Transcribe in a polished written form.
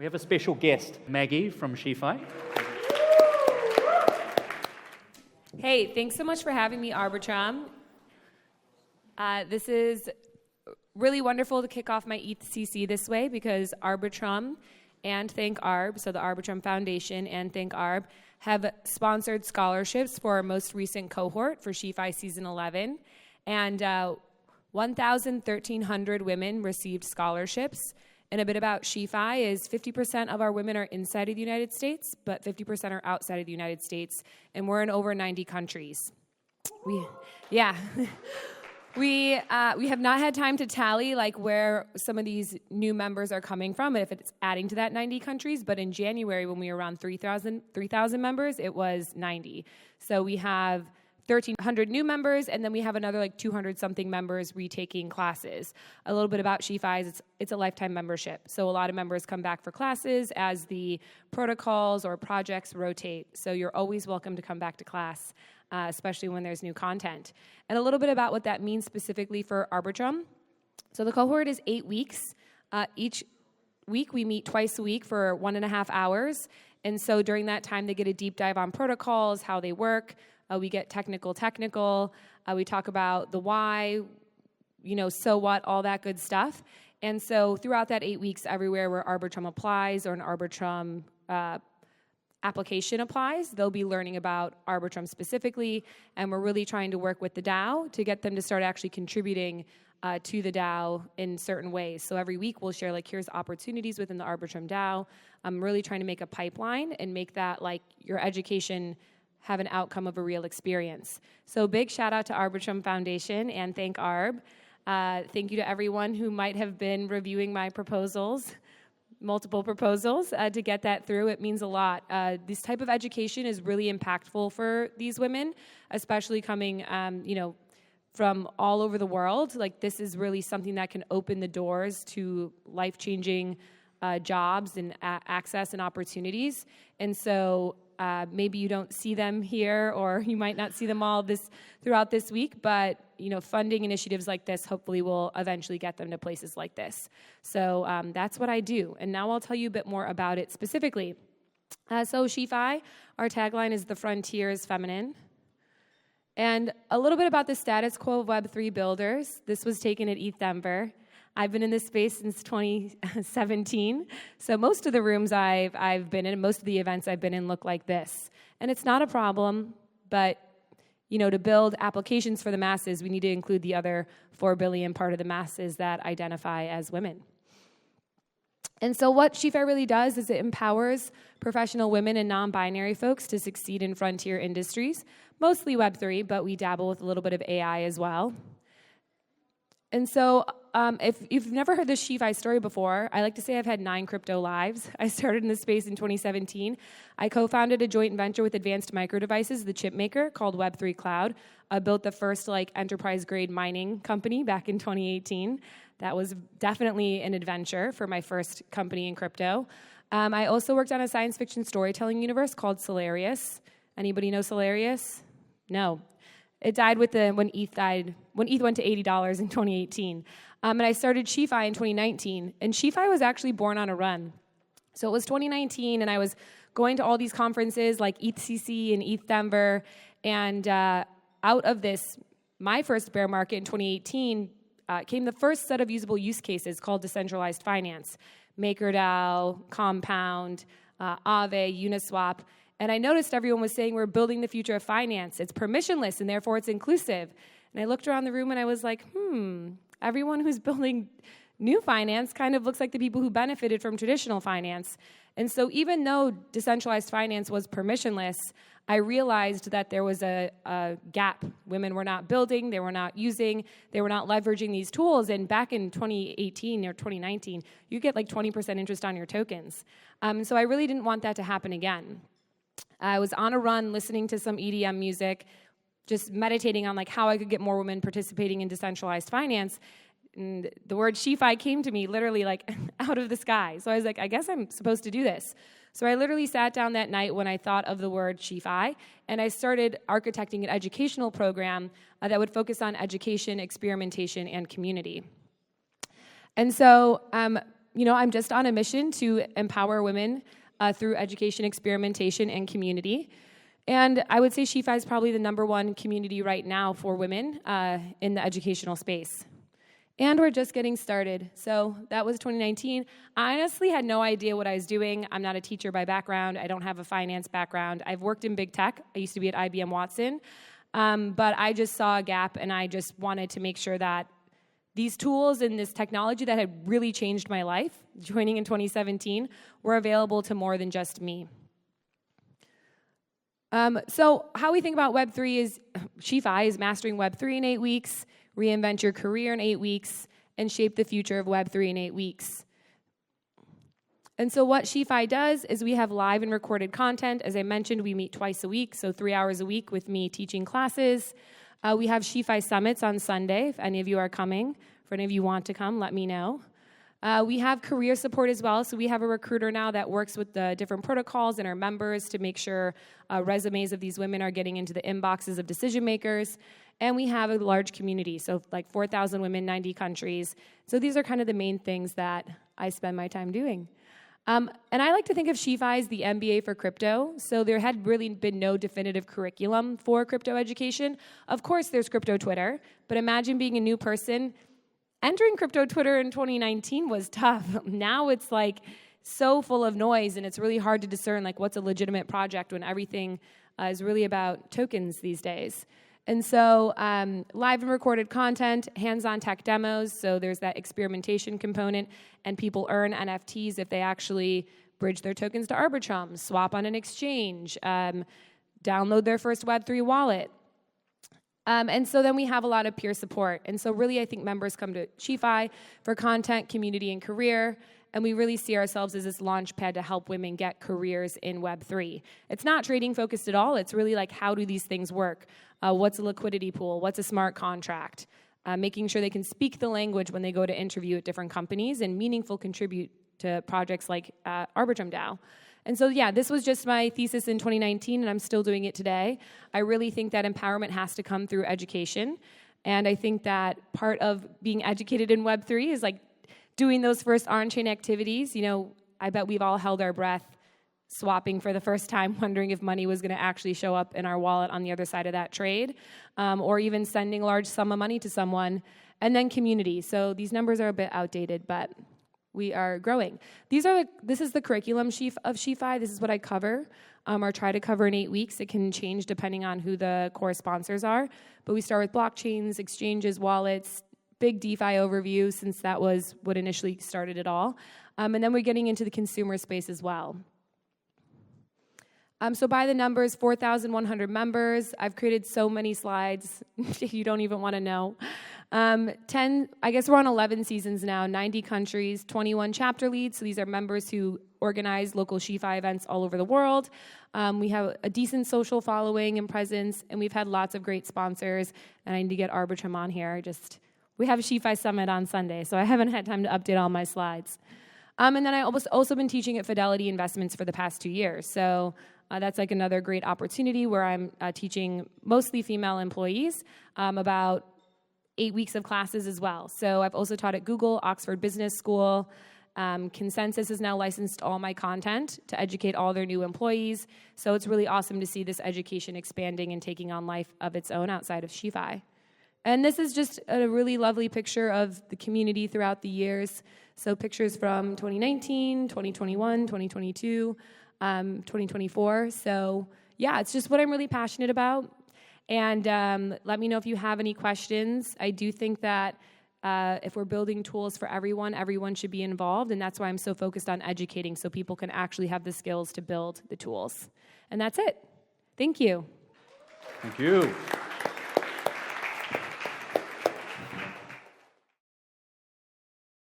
We have a special guest, Maggie from SheFi. Hey, thanks so much for having me, Arbitrum. This is really wonderful to kick off my ETHCC this way because Arbitrum and Think Arb, so the Arbitrum Foundation and Think Arb, have sponsored scholarships for our most recent cohort for SheFi Season 11. And 1,300 women received scholarships. And a bit about SheFi is 50% of our women are inside of the United States, but 50% are outside of the United States. And we're in over 90 countries. We have not had time to tally like where some of these new members are coming from, if it's adding to that 90 countries. But in January, when we were around 3,000 members, it was 90. So we have 1,300 new members, and then we have another 200-something members retaking classes. A little bit about SheFi is it's a lifetime membership. So a lot of members come back for classes as the protocols or projects rotate. So you're always welcome to come back to class, especially when there's new content. And a little bit about what that means specifically for Arbitrum. So the cohort is 8 weeks. Each week we meet twice a week for 1.5 hours. And so during that time, they get a deep dive on protocols, how they work. We get technical. We talk about the why, so what, all that good stuff. And so throughout that 8 weeks, everywhere where Arbitrum applies or an Arbitrum application applies, they'll be learning about Arbitrum specifically, and we're really trying to work with the DAO to get them to start actually contributing to the DAO in certain ways. So every week we'll share, here's opportunities within the Arbitrum DAO. I'm really trying to make a pipeline and make that, your education have an outcome of a real experience. So big shout out to Arbitrum Foundation and Thank Arb. Thank you to everyone who might have been reviewing my proposals, multiple proposals, to get that through. It means a lot. This type of education is really impactful for these women, especially coming, from all over the world. This is really something that can open the doors to life-changing jobs and access and opportunities. And so maybe you don't see them here, or you might not see them all throughout this week, but funding initiatives like this hopefully will eventually get them to places like this. So that's what I do, and now I'll tell you a bit more about it specifically. So SheFi, our tagline is "The frontier is feminine," and a little bit about the status quo of Web3 builders. This was taken at ETH Denver. I've been in this space since 2017, so most of the rooms I've been in, most of the events I've been in look like this. And it's not a problem, but to build applications for the masses, we need to include the other 4 billion part of the masses that identify as women. And so what SheFi really does is it empowers professional women and non-binary folks to succeed in frontier industries, mostly Web3, but we dabble with a little bit of AI as well. And so if you've never heard the SheFi story before, I like to say I've had 9 crypto lives. I started in this space in 2017. I co-founded a joint venture with Advanced Micro Devices, the chip maker, called Web3 Cloud. I built the first enterprise-grade mining company back in 2018. That was definitely an adventure for my first company in crypto. I also worked on a science fiction storytelling universe called Solarius. Anybody know Solarius? No. It died when ETH went to $80 in 2018. And I started SheFi in 2019. And SheFi was actually born on a run. So it was 2019, and I was going to all these conferences like ETHCC and ETH Denver. And out of this, my first bear market in 2018, came the first set of usable use cases called decentralized finance. MakerDAO, Compound, Aave, Uniswap. And I noticed everyone was saying we're building the future of finance. It's permissionless, and therefore it's inclusive. And I looked around the room, and I was like, everyone who's building new finance kind of looks like the people who benefited from traditional finance. And so even though decentralized finance was permissionless, I realized that there was a gap. Women were not building, they were not using, they were not leveraging these tools. And back in 2018 or 2019, you get 20% interest on your tokens. So I really didn't want that to happen again. I was on a run listening to some EDM music, just meditating on how I could get more women participating in decentralized finance. And the word SheFi came to me literally out of the sky. So I was like, I guess I'm supposed to do this. So I literally sat down that night when I thought of the word SheFi, and I started architecting an educational program that would focus on education, experimentation, and community. And so I'm just on a mission to empower women through education, experimentation, and community. And I would say SheFi is probably the #1 community right now for women in the educational space. And we're just getting started. So that was 2019. I honestly had no idea what I was doing. I'm not a teacher by background. I don't have a finance background. I've worked in big tech. I used to be at IBM Watson. But I just saw a gap, and I just wanted to make sure that these tools and this technology that had really changed my life, joining in 2017, were available to more than just me. So how we think about Web3 is, SheFi is mastering Web3 in 8 weeks, reinvent your career in 8 weeks, and shape the future of Web3 in 8 weeks. And so what SheFi does is we have live and recorded content. As I mentioned, we meet twice a week, so 3 hours a week with me teaching classes. We have SheFi Summits on Sunday. If any of you are coming, if any of you want to come, let me know. We have career support as well, so we have a recruiter now that works with the different protocols and our members to make sure resumes of these women are getting into the inboxes of decision makers. And we have a large community, so like 4,000 women, 90 countries. So these are kind of the main things that I spend my time doing. And I like to think of SheFi as the MBA for crypto. So there had really been no definitive curriculum for crypto education. Of course, there's crypto Twitter, but imagine being a new person. Entering crypto Twitter in 2019 was tough. Now it's like so full of noise, and it's really hard to discern like what's a legitimate project when everything is really about tokens these days. And so live and recorded content, hands-on tech demos, so there's that experimentation component, and people earn NFTs if they actually bridge their tokens to Arbitrum, swap on an exchange, download their first Web3 wallet. And so then we have a lot of peer support. And so really I think members come to SheFi for content, community, and career. And we really see ourselves as this launch pad to help women get careers in Web3. It's not trading focused at all. It's really like, how do these things work? What's a liquidity pool? What's a smart contract? Making sure they can speak the language when they go to interview at different companies and meaningful contribute to projects like Arbitrum DAO. And so, yeah, this was just my thesis in 2019, and I'm still doing it today. I really think that empowerment has to come through education. And I think that part of being educated in Web3 is like doing those first on-chain activities. I bet we've all held our breath swapping for the first time, wondering if money was going to actually show up in our wallet on the other side of that trade, or even sending a large sum of money to someone. And then community. So these numbers are a bit outdated, but we are growing. This is the curriculum of SheFi. This is what I cover, or try to cover in 8 weeks. It can change depending on who the core sponsors are. But we start with blockchains, exchanges, wallets, big DeFi overview, since that was what initially started it all. And then we're getting into the consumer space as well. So by the numbers, 4,100 members. I've created so many slides, you don't even want to know. I guess we're on 11 seasons now, 90 countries, 21 chapter leads. So these are members who organize local SheFi events all over the world. We have a decent social following and presence, and we've had lots of great sponsors. And I need to get Arbitrum on here. We have a SheFi Summit on Sunday, so I haven't had time to update all my slides. And then I also been teaching at Fidelity Investments for the past 2 years. So that's like another great opportunity where I'm teaching mostly female employees about 8 weeks of classes as well. So I've also taught at Google, Oxford Business School. Consensus has now licensed all my content to educate all their new employees. So it's really awesome to see this education expanding and taking on life of its own outside of SheFi. And this is just a really lovely picture of the community throughout the years. So pictures from 2019, 2021, 2022, 2024. So yeah, it's just what I'm really passionate about. And let me know if you have any questions. I do think that if we're building tools for everyone should be involved. And that's why I'm so focused on educating, so people can actually have the skills to build the tools. And that's it. Thank you. Thank you.